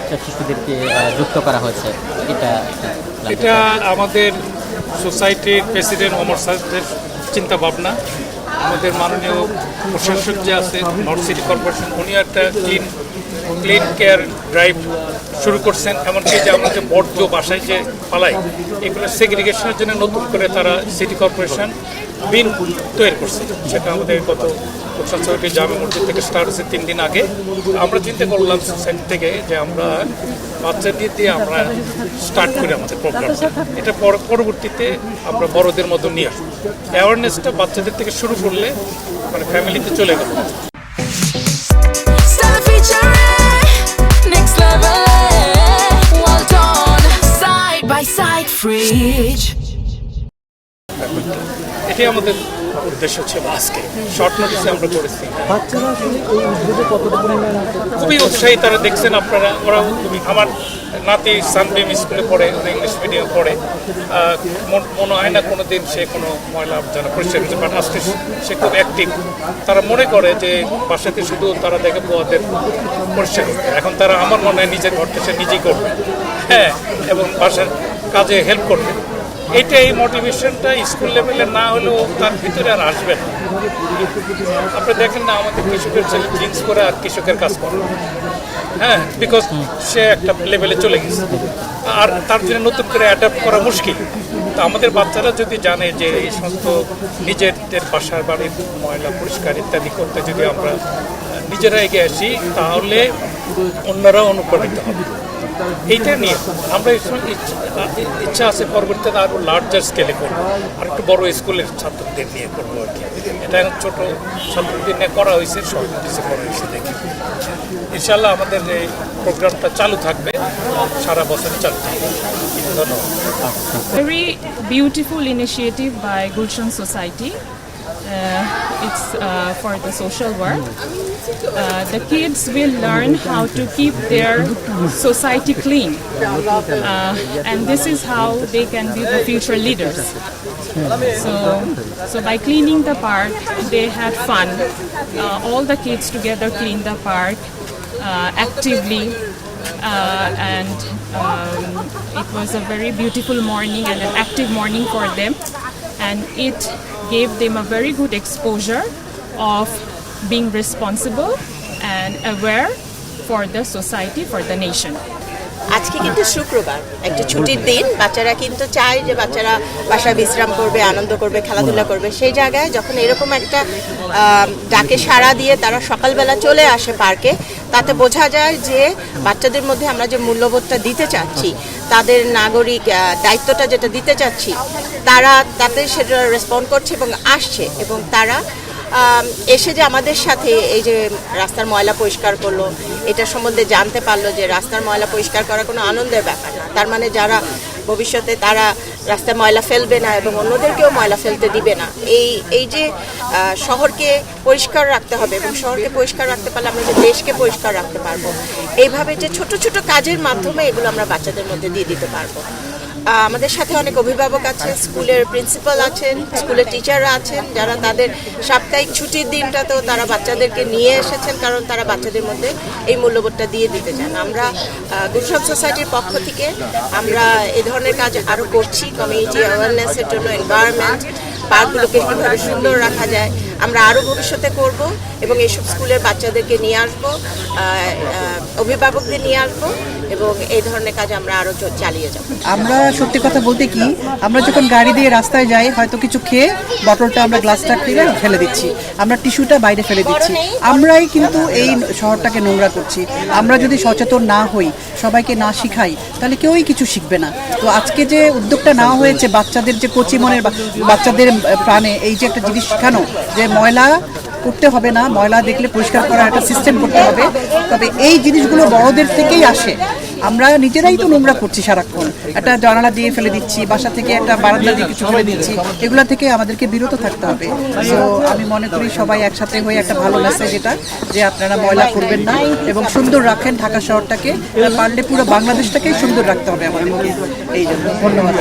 বাচ্চা শিশুদেরকে যুক্ত করা হয়েছে, এটা এটা আমাদের সোসাইটির প্রেসিডেন্ট ওমর সাহেবের চিন্তা ভাবনা। আমাদের মাননীয় প্রশাসক যে আছে নর্থ সিটি কর্পোরেশন, উনি একটা ক্লিন কেয়ার ড্রাইভ শুরু করছেন। এমনকি যে আমাদের বর্জ্য বাসায় যে পালাই, এগুলো সেগ্রিগেশনের জন্য নতুন করে তারা সিটি কর্পোরেশন বিন তৈরি করছে। সেটা আমাদের গত সোসাইটি জামে মসজিদ থেকে স্টার্ট হচ্ছে 3 দিন আগে। আমরা চিন্তা করলাম সোসাইটি থেকে যে আমরা বাচ্চাদের দিয়ে আমরা স্টার্ট করি আমাদের প্রোগ্রামটা। এটা পরবর্তীতে আমরা বড়দের মতো নিয়ে আসবো। অ্যাওয়ারনেসটা বাচ্চাদের থেকে শুরু করলে মানে ফ্যামিলিতে চলে গেল। এটাই আমাদের উদ্দেশ্য ছিল আজকে। শর্ট নোটিসে আমরা করেছি। খুবই উৎসাহী তারা, দেখছেন আপনারা। ওরাও খুবই, আমার নাতি সানবিম স্কুলে পড়ে, ইংলিশ মিডিয়াম পড়ে। মনে হয় না কোনো দিন সে কোনো ময়লা আবর্জনা পরিষ্কার করছে, বাট আজকে সে খুব অ্যাক্টিভ। তারা মনে করে যে বাসাতে শুধু তারা দেখে পোয়াদের পরিষ্কার করতে, এখন তারা আমার মনে হয় নিজের ঘরটা সে নিজেই করবে, হ্যাঁ, এবং বাসার কাজে হেল্প করবে। এটা এই মোটিভেশনটা স্কুল লেভেলে না হলেও তার ভিতরে আর আসবে না। আপনি দেখেন না আমাদের কৃষকের ছেলে জিন্স করে আর কৃষকের কাজ করে, হ্যাঁ, বিকজ সে একটা লেভেলে চলে গেছে, আর তার জন্য নতুন করে অ্যাডাপ্ট করা মুশকিল। তো আমাদের বাচ্চারা যদি জানে যে এই সমস্ত নিজেদের বাসার বাড়ির ময়লা পরিষ্কার ইত্যাদি করতে যদি আমরা নিজেরা এগিয়ে আসি, তাহলে অন্যরাও অনুপ্রাণিত হবে। এইটা নিয়ে আমরা ইচ্ছা আছে পরবর্তীতে আরও লার্জার স্কেলে করবো, আর একটু বড়ো স্কুলের ছাত্রদের নিয়ে করবো আর কি। এটা এখন ছোটো ছাত্রদের নিয়ে করা হয়েছে, শর্ট নোটিসে করা হয়েছে। দেখি ইনশাল্লাহ আমাদের এই প্রোগ্রামটা চালু থাকবে, সারা বছর চালু থাকবে। ধন্যবাদ। Very beautiful initiative by Gulshan Society. It's for the social work. The kids will learn how to keep their society clean, and this is how they can be the future leaders. So by cleaning the park, they had fun. All the kids together cleaned the park actively. And it was a very beautiful morning and an active morning for them, and it gave them a very good exposure of being responsible and aware for the society, for the nation. আজকে কিন্তু শুক্রবার, একটা ছুটির দিন। বাচ্চারা কিন্তু চায় যে বাচ্চারা বাসায় বিশ্রাম করবে, আনন্দ করবে, খেলাধুলা করবে। সেই জায়গায় যখন এরকম একটা ডাকে সাড়া দিয়ে তারা সকালবেলা চলে আসে পার্কে, তাতে বোঝা যায় যে বাচ্চাদের মধ্যে আমরা যে মূল্যবোধটা দিতে চাচ্ছি, তাদের নাগরিক দায়িত্বটা যেটা দিতে চাচ্ছি, তারা তাতে সেটা রেসপন্ড করছে এবং আসছে। এবং তারা এসে যে আমাদের সাথে এই যে রাস্তার ময়লা পরিষ্কার করলো, এটা সম্বন্ধে জানতে পারলো যে রাস্তার ময়লা পরিষ্কার করা কোনো আনন্দের ব্যাপার না। তার মানে যারা ভবিষ্যতে তারা রাস্তায় ময়লা ফেলবে না এবং অন্যদেরকেও ময়লা ফেলতে দিবে না। এই যে শহরকে পরিষ্কার রাখতে হবে, এবং শহরকে পরিষ্কার রাখতে পারলে আমরা যে দেশকে পরিষ্কার রাখতে পারবো। এইভাবে যে ছোট ছোট কাজের মাধ্যমে এগুলো আমরা বাচ্চাদের মধ্যে দিয়ে দিতে পারবো। আমাদের সাথে অনেক অভিভাবক আছে, স্কুলের প্রিন্সিপাল আছেন, স্কুলের টিচাররা আছেন, যারা তাদের সাপ্তাহিক ছুটির দিনটাতেও তারা বাচ্চাদেরকে নিয়ে এসেছেন, কারণ তারা বাচ্চাদের মধ্যে এই মূল্যবোধটা দিয়ে দিতে চান। আমরা গুলশান সোসাইটির পক্ষ থেকে আমরা এ ধরনের কাজ আরও করছি, কমিউনিটি অ্যাওয়ারনেসের জন্য, এনভায়রনমেন্ট, পার্কগুলোকে কীভাবে সুন্দর রাখা যায় আমরা আরও ভবিষ্যতে করব, এবং এইসব স্কুলের বাচ্চাদেরকে নিয়ে আসবো, অভিভাবকদের নিয়ে আসবো, এবং এই ধরনের কাজ আমরা আরও চালিয়ে যাব। আমরা সত্যি কথা বলতে কি, আমরা যখন গাড়ি দিয়ে রাস্তায় যাই, হয়তো কিছু খেয়ে বটলটা আমরা গ্লাসটা ফেলে দিচ্ছি, আমরা টিস্যুটা বাইরে ফেলে দিচ্ছি। আমরাই কিন্তু এই শহরটাকে নোংরা করছি। আমরা যদি সচেতন না হই, সবাইকে না শিখাই, তাহলে কেউই কিছু শিখবে না। তো আজকে যে উদ্যোগটা নেওয়া হয়েছে, বাচ্চাদের যে কচি মনের বাচ্চাদের প্রাণে এই যে একটা জিনিস শেখানো, যে ময়লা করতে হবে না, ময়লা দেখলে পরিষ্কার করার একটা সিস্টেম করতে হবে। তবে এই জিনিসগুলো বড়দের থেকেই আসে। আমরা নিজেরাই তো নোংরা করছি সারাক্ষণ, একটা জানালা দিয়ে ফেলে দিচ্ছি, বাসা থেকে একটা বারান্দা দিয়ে কিছু ফেলে দিচ্ছি, এগুলো থেকে আমাদেরকে বিরত থাকতে হবে। তো আমি মনে করি সবাই একসাথে হয়ে একটা ভালো মেসেজ এটা, যে আপনারা ময়লা করবেন না এবং সুন্দর রাখেন ঢাকা শহরটাকে, পারলে পুরো বাংলাদেশটাকেই সুন্দর রাখতে হবে আমাদের। এই জন্য ধন্যবাদ।